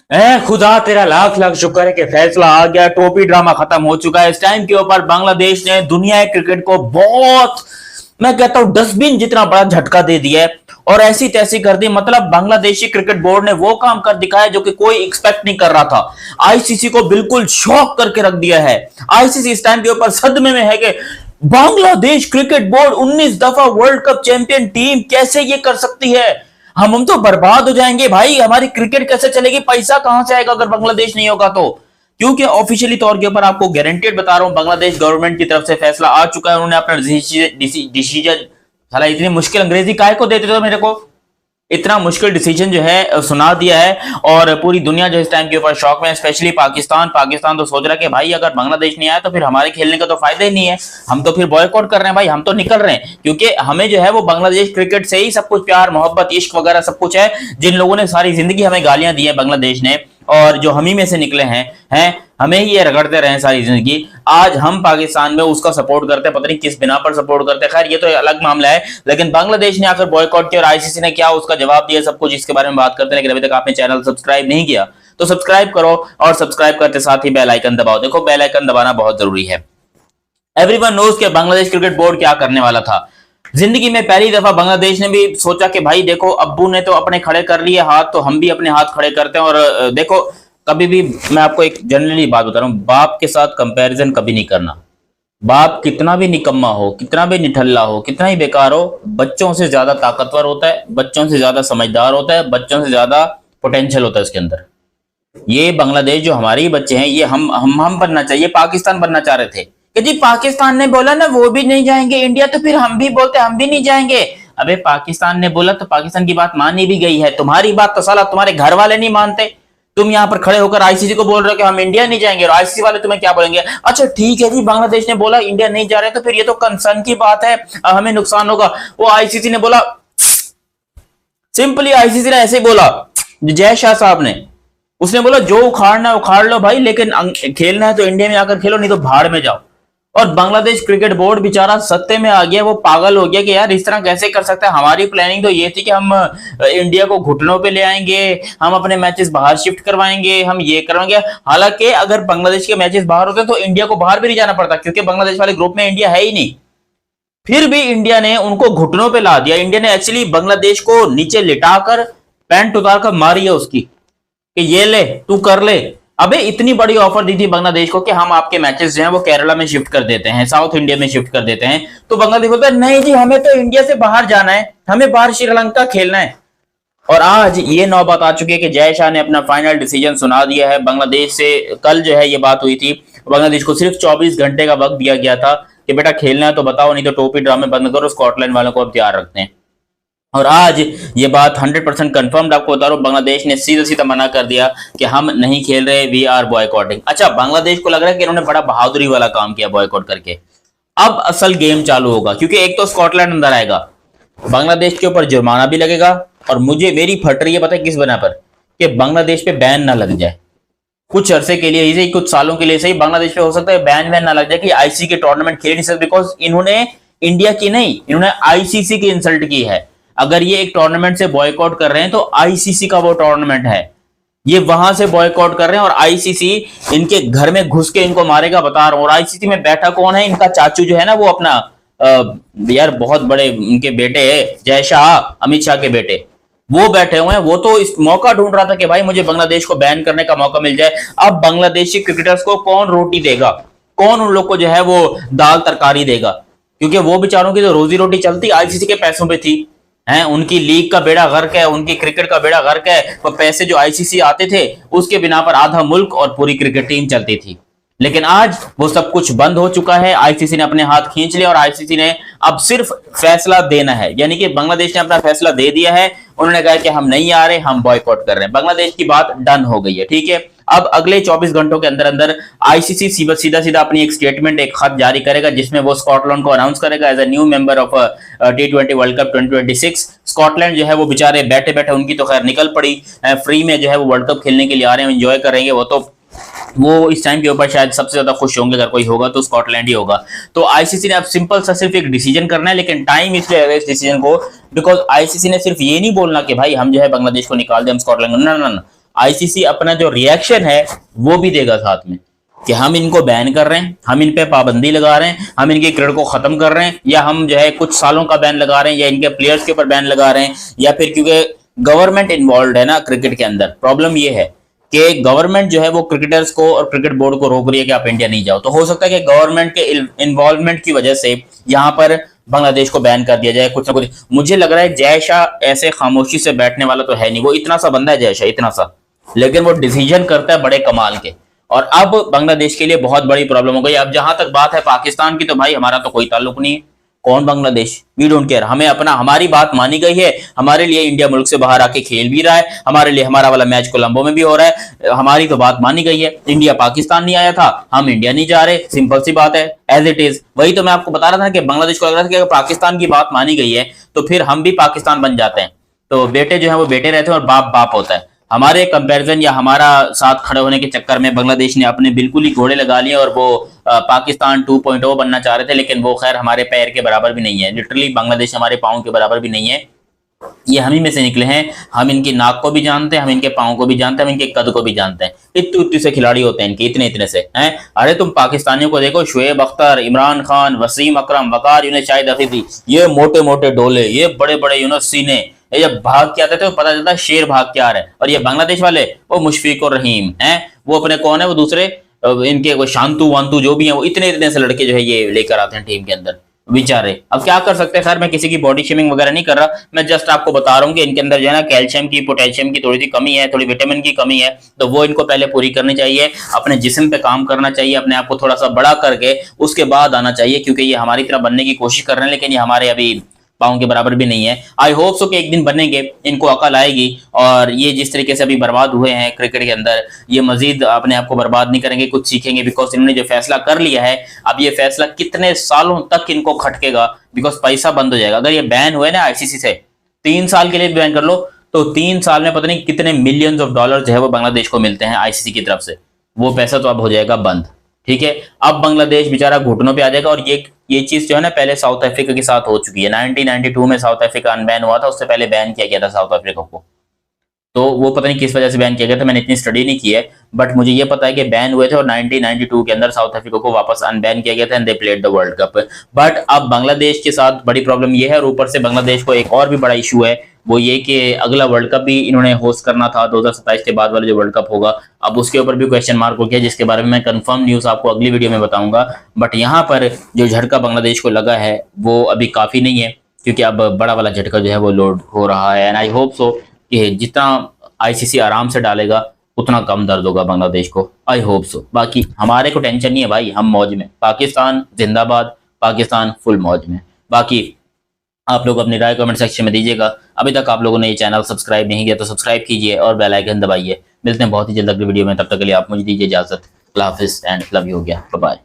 खुदा तेरा लाख लाख शुक्र है कि फैसला आ गया, टोपी ड्रामा खत्म हो चुका है। इस टाइम के ऊपर बांग्लादेश ने दुनिया क्रिकेट को बहुत, मैं कहता हूं डस्टबिन जितना बड़ा झटका दे दिया है और ऐसी तैसी कर दी। मतलब बांग्लादेशी क्रिकेट बोर्ड ने वो काम कर दिखाया जो कि कोई एक्सपेक्ट नहीं कर रहा था। आईसीसी को बिल्कुल शॉक करके रख दिया है। आईसीसी इस टाइम के ऊपर सदमे में है कि बांग्लादेश क्रिकेट बोर्ड 19 दफा वर्ल्ड कप चैंपियन टीम कैसे ये कर सकती है। हम तो बर्बाद हो जाएंगे भाई, हमारी क्रिकेट कैसे चलेगी, पैसा कहां से आएगा अगर बांग्लादेश नहीं होगा तो। क्योंकि ऑफिशियली तौर के ऊपर आपको गारंटेड बता रहा हूं, बांग्लादेश गवर्नमेंट की तरफ से फैसला आ चुका है। उन्होंने अपना डिसीजन, साला इतनी मुश्किल अंग्रेजी काहे को देते थे मेरे को, इतना मुश्किल डिसीजन जो है सुना दिया है। और पूरी दुनिया जो इस टाइम के ऊपर शौक में, स्पेशली पाकिस्तान तो सोच रहा है कि भाई अगर बांग्लादेश नहीं आया तो फिर हमारे खेलने का तो फायदा ही नहीं है, हम तो फिर बॉयकॉट कर रहे हैं भाई, हम तो निकल रहे हैं। क्योंकि हमें जो है वो बांग्लादेश क्रिकेट से ही सब कुछ, प्यार मोहब्बत इश्क वगैरह सब कुछ है। जिन लोगों ने सारी जिंदगी हमें गालियां दी है बांग्लादेश ने, और जो हम ही में से निकले हैं हमें ही ये रगड़ते रहे सारी जिंदगी, आज हम पाकिस्तान में उसका सपोर्ट करते हैं। पता नहीं किस बिना पर सपोर्ट करते हैं, खैर ये तो अलग मामला है। लेकिन बांग्लादेश ने आकर बॉयकॉट किया और आईसीसी ने क्या उसका जवाब दिया, सब कुछ इसके बारे में बात करते हैं। लेकिन अभी तक आपने चैनल सब्सक्राइब नहीं किया तो सब्सक्राइब करो, और सब्सक्राइब करते साथ ही बेल आइकन दबाओ। देखो बेल आइकन दबाना बहुत जरूरी है। एवरीवन नोज के बांग्लादेश क्रिकेट बोर्ड क्या करने वाला था। जिंदगी में पहली दफा बांग्लादेश ने भी सोचा कि भाई देखो अब्बू ने तो अपने खड़े कर लिए हाथ, तो हम भी अपने हाथ खड़े करते हैं। और देखो कभी भी मैं आपको एक जनरली बात बता रहा हूं, बाप के साथ कंपैरिजन कभी नहीं करना। बाप कितना भी निकम्मा हो, कितना भी निठल्ला हो, कितना ही बेकार हो, बच्चों से ज्यादा ताकतवर होता है, बच्चों से ज्यादा समझदार होता है, बच्चों से ज्यादा पोटेंशियल होता है उसके अंदर। ये बांग्लादेश जो हमारे बच्चे हैं, ये हम बनना चाहिए, पाकिस्तान बनना चाह रहे थे कि जी पाकिस्तान ने बोला ना वो भी नहीं जाएंगे इंडिया, तो फिर हम भी बोलते हम भी नहीं जाएंगे। अबे पाकिस्तान ने बोला तो पाकिस्तान की बात मानी भी गई है, तुम्हारी बात तो साला तुम्हारे घर वाले नहीं मानते। तुम यहाँ पर खड़े होकर आईसीसी को बोल रहे हो कि हम इंडिया नहीं जाएंगे, और आईसीसी वाले तुम्हें क्या बोलेंगे, अच्छा ठीक है जी बांग्लादेश ने बोला इंडिया नहीं जा रहे तो फिर ये तो कंसर्न की बात है, हमें नुकसान होगा। वो आईसीसी ने बोला, सिंपली आईसीसी ने ऐसे बोला, जय शाह साहब ने, उसने बोला जो उखाड़ना है उखाड़ लो भाई, लेकिन खेलना है तो इंडिया में आकर खेलो, नहीं तो भाड़ में जाओ। और बांग्लादेश क्रिकेट बोर्ड बेचारा सत्ते में आ गया, वो पागल हो गया कि यार इस तरह कैसे कर सकता है। हमारी प्लानिंग तो ये थी कि हम इंडिया को घुटनों पे ले आएंगे, हम अपने मैचेस बाहर शिफ्ट करवाएंगे, हम ये करवाएंगे। हालांकि अगर बांग्लादेश के मैचेस बाहर होते तो इंडिया को बाहर भी नहीं जाना पड़ता, क्योंकि बांग्लादेश वाले ग्रुप में इंडिया है ही नहीं। फिर भी इंडिया ने उनको घुटनों पे ला दिया। इंडिया ने एक्चुअली बांग्लादेश को नीचे लिटाकर पैंट उतारकर मारी है उसकी कि ये ले तू कर ले। अबे इतनी बड़ी ऑफर दी थी बांग्लादेश को कि हम आपके मैचेस जो हैं वो केरला में शिफ्ट कर देते हैं, साउथ इंडिया में शिफ्ट कर देते हैं। तो बांग्लादेश बोलता है नहीं जी हमें तो इंडिया से बाहर जाना है, हमें बाहर श्रीलंका खेलना है। और आज ये नौबत आ चुकी है कि जय शाह ने अपना फाइनल डिसीजन सुना दिया है बांग्लादेश से। कल जो है ये बात हुई थी, बांग्लादेश को सिर्फ 24 घंटे का वक्त दिया गया था कि बेटा खेलना है तो बताओ, नहीं तो टोपी ड्रामे बंद करो, स्कॉटलैंड वालों को अब तैयार रखते हैं। और आज ये बात 100% कंफर्म्ड आपको बता रहा हूं, बांग्लादेश ने सीधा सीधा मना कर दिया कि हम नहीं खेल रहे, वी आर बॉयकॉटिंग। अच्छा बांग्लादेश को लग रहा है कि इन्होंने बड़ा बहादुरी वाला काम किया बॉयकॉट करके। अब असल गेम चालू होगा, क्योंकि एक तो स्कॉटलैंड अंदर आएगा, बांग्लादेश के ऊपर जुर्माना भी लगेगा, और मुझे मेरी फट रही है पता है किस बना पर, कि बांग्लादेश पे बैन ना लग जाए कुछ अरसे के लिए ही सही, कुछ सालों के लिए सही, बांग्लादेश पे हो सकता है बैन वैन ना लग जाए कि आईसीसी के टूर्नामेंट खेल नहीं सकते, बिकॉज इन्होंने इंडिया की नहीं, इन्होंने आईसीसी की इंसल्ट की है। अगर ये एक टूर्नामेंट से बॉयकॉट कर रहे हैं तो आईसीसी का वो टूर्नामेंट है, ये वहां से बॉयकॉट कर रहे हैं, और आईसीसी इनके घर में घुस के इनको मारेगा बता रहा हूं। और आईसीसी में बैठा कौन है, इनका चाचू जो है ना वो अपना यार बहुत बड़े उनके बेटे है, जय शाह, अमित शाह के बेटे, वो बैठे हुए हैं। वो तो इस मौका ढूंढ रहा था कि भाई मुझे बांग्लादेश को बैन करने का मौका मिल जाए। अब बांग्लादेशी क्रिकेटर्स को कौन रोटी देगा, कौन उन लोग को जो है वो दाल तरकारी देगा, क्योंकि वो बेचारों की तो रोजी रोटी चलती आईसीसी के पैसों पे थी हैं। उनकी लीग का बेड़ा गर्क है, उनकी क्रिकेट का बेड़ा गर्क है। वो पैसे जो आईसीसी आते थे उसके बिना पर आधा मुल्क और पूरी क्रिकेट टीम चलती थी। लेकिन आज वो सब कुछ बंद हो चुका है, आईसीसी ने अपने हाथ खींच लिया, और आईसीसी ने अब सिर्फ फैसला देना है, यानी कि बांग्लादेश ने अपना फैसला दे दिया है। उन्होंने कहा कि हम नहीं आ रहे, हम बॉयकॉट कर रहे हैं। बांग्लादेश की बात डन हो गई है, ठीक है। अब अगले 24 घंटों के अंदर अंदर आईसीसी सीधा सीधा अपनी एक स्टेटमेंट, एक खत जारी करेगा, जिसमें वो स्कॉटलैंड को अनाउंस करेगा as a new member of T20 world cup 2026। Scotland जो है वो बेचारे बैठे बैठे, उनकी तो खैर निकल पड़ी, फ्री में जो है वो वर्ल्ड कप खेलने के लिए आ रहे हैं, एंजॉय करेंगे। वो इस टाइम के ऊपर शायद सबसे ज्यादा खुश होंगे, अगर कोई होगा तो स्कॉटलैंड ही होगा। तो आईसीसी ने अब सिंपल सा सिर्फ एक डिसीजन करना है, लेकिन टाइम इसलिए है इस डिसीजन को, बिकॉज आईसीसी ने सिर्फ ये नहीं बोलना कि भाई हम जो है बांग्लादेश को निकाल दें, हम स्कॉटलैंड, ना ना ना, आईसीसी अपना जो रिएक्शन है वो भी देगा साथ में कि हम इनको बैन कर रहे हैं, हम इन पे पाबंदी लगा रहे हैं, हम इनके क्रिकेट को खत्म कर रहे हैं, या हम जो है कुछ सालों का बैन लगा रहे हैं, या इनके प्लेयर्स के ऊपर बैन लगा रहे हैं, या फिर क्योंकि गवर्नमेंट इन्वॉल्व है ना क्रिकेट के अंदर। प्रॉब्लम ये है कि गवर्नमेंट जो है वो क्रिकेटर्स को और क्रिकेट बोर्ड को रोक रही है कि आप इंडिया नहीं जाओ। तो हो सकता है कि गवर्नमेंट के इन्वॉल्वमेंट की वजह से यहाँ पर बांग्लादेश को बैन कर दिया जाए कुछ ना कुछ। मुझे लग रहा है जय शाह ऐसे खामोशी से बैठने वाला तो है नहीं, वो इतना सा बंदा है जय शाह, इतना सा, लेकिन वो डिसीजन करता है बड़े कमाल के। और अब बांग्लादेश के लिए बहुत बड़ी प्रॉब्लम हो गई। अब जहां तक बात है पाकिस्तान की, तो भाई हमारा तो कोई ताल्लुक नहीं है, कौन बांग्लादेश, वी डोंट केयर। हमें अपना, हमारी बात मानी गई है, हमारे लिए इंडिया मुल्क से बाहर आके खेल भी रहा है, हमारे लिए हमारा वाला मैच कोलंबो में भी हो रहा है, हमारी तो बात मानी गई है। इंडिया पाकिस्तान नहीं आया था, हम इंडिया नहीं जा रहे, सिंपल सी बात है, एज इट इज। वही तो मैं आपको बता रहा था कि बांग्लादेश को लग रहा था कि अगर पाकिस्तान की बात मानी गई है तो फिर हम भी पाकिस्तान बन जाते हैं, तो बेटे जो है वो बेटे रहते हैं और बाप बाप होता है। हमारे कंपैरिजन या हमारा साथ खड़े होने के चक्कर में बांग्लादेश ने अपने बिल्कुल ही घोड़े लगा लिए और वो पाकिस्तान 2.0 बनना चाह रहे थे, लेकिन वो खैर हमारे पैर के बराबर भी नहीं है, लिटरली बांग्लादेश हमारे पाँव के बराबर भी नहीं है। ये हम ही में से निकले हैं, हम इनकी नाक को भी जानते हैं, हम इनके पाँव को भी जानते हैं, हम इनके कद को भी जानते हैं। इतने इतने से खिलाड़ी होते हैं इनके, इतने इतने से हैं। अरे तुम पाकिस्तानियों को देखो, शुएब अख्तर, इमरान खान, वसीम अकरम, वकार यूनुस, शाहिद अफरीदी, ये मोटे मोटे डोले, ये बड़े बड़े यूनुस सीने, ये जब भाग के आते थे तो पता चलता है शेर भाग के आ रहा है। और ये बांग्लादेश वाले, वो मुशफिक और रहीम हैं, वो अपने कौन है वो दूसरे इनके वो शांतु वांतु जो भी हैं, वो इतने इतने से लड़के जो है ये लेकर आते हैं टीम के अंदर, बेचारे। अब क्या कर सकते हैं, खैर मैं किसी की बॉडी शेमिंग वगैरह नहीं कर रहा, मैं जस्ट आपको बता रहा हूँ कि इनके अंदर जो है ना कैल्शियम की, पोटेशियम की थोड़ी सी कमी है, थोड़ी विटामिन की कमी है, तो वो इनको पहले पूरी करनी चाहिए। अपने जिस्म पे काम करना चाहिए, अपने आप को थोड़ा सा बड़ा करके उसके बाद आना चाहिए, क्योंकि ये हमारी तरह बनने की कोशिश कर रहे हैं, लेकिन ये हमारे अभी पाँव के बराबर भी नहीं है। आई होप सो कि एक दिन बनेंगे, इनको अकल आएगी, और ये जिस तरीके से अभी बर्बाद हुए हैं क्रिकेट के अंदर, ये मजीद अपने आप को बर्बाद नहीं करेंगे, कुछ सीखेंगे। बिकॉज इन्होंने जो फैसला कर लिया है, अब ये फैसला कितने सालों तक इनको खटकेगा, बिकॉज पैसा बंद हो जाएगा। अगर ये बैन हुए ना आईसीसी से, 3 साल के लिए बैन कर लो, तो 3 साल में पता नहीं कितने मिलियंस ऑफ डॉलर जो है वो बांग्लादेश को मिलते हैं आईसीसी की तरफ से, वो पैसा तो अब हो जाएगा बंद। ठीक है, अब बांग्लादेश बेचारा घुटनों पे आ जाएगा। और ये चीज जो है ना पहले साउथ अफ्रीका के साथ हो चुकी है। 1992 में साउथ अफ्रीका अनबैन हुआ था, उससे पहले बैन किया गया था साउथ अफ्रीका को। तो वो पता नहीं किस वजह से बैन किया गया था, मैंने इतनी स्टडी नहीं की है, बट मुझे ये पता है कि बैन हुए थे और 1992 के अंदर साउथ अफ्रीका को वापस अनबैन किया गया था and they played the world cup. But अब बांग्लादेश के साथ बड़ी प्रॉब्लम ये है, और ऊपर से बांग्लादेश को एक और भी बड़ा इशू है, वो ये कि अगला वर्ल्ड कप भी इन्होंने होस्ट करना था 2027 के बाद वाला जो वर्ल्ड कप होगा, अब उसके ऊपर भी क्वेश्चन मार्क हो गया, जिसके बारे में मैं कंफर्म न्यूज आपको अगली वीडियो में बताऊंगा। बट यहाँ पर जो झटका बांग्लादेश को लगा है वो अभी काफी नहीं है, क्योंकि अब बड़ा वाला झटका जो है वो लोड हो रहा है। एंड आई होप सो कि जितना आईसीसी आराम से डालेगा उतना कम दर्द होगा बांग्लादेश को, आई होप सो। बाकी हमारे को टेंशन नहीं है भाई, हम मौज में, पाकिस्तान जिंदाबाद, पाकिस्तान फुल मौज में। बाकी आप लोग अपनी राय कमेंट सेक्शन में दीजिएगा। अभी तक आप लोगों ने ये चैनल सब्सक्राइब नहीं किया तो सब्सक्राइब कीजिए और बेल आइकन दबाइए। मिलते हैं बहुत ही जल्द अगली वीडियो में, तब तक के लिए आप मुझे दीजिए इजाजत। अल्लाह हाफिज़ एंड लव यू हो गया, बाय बाय।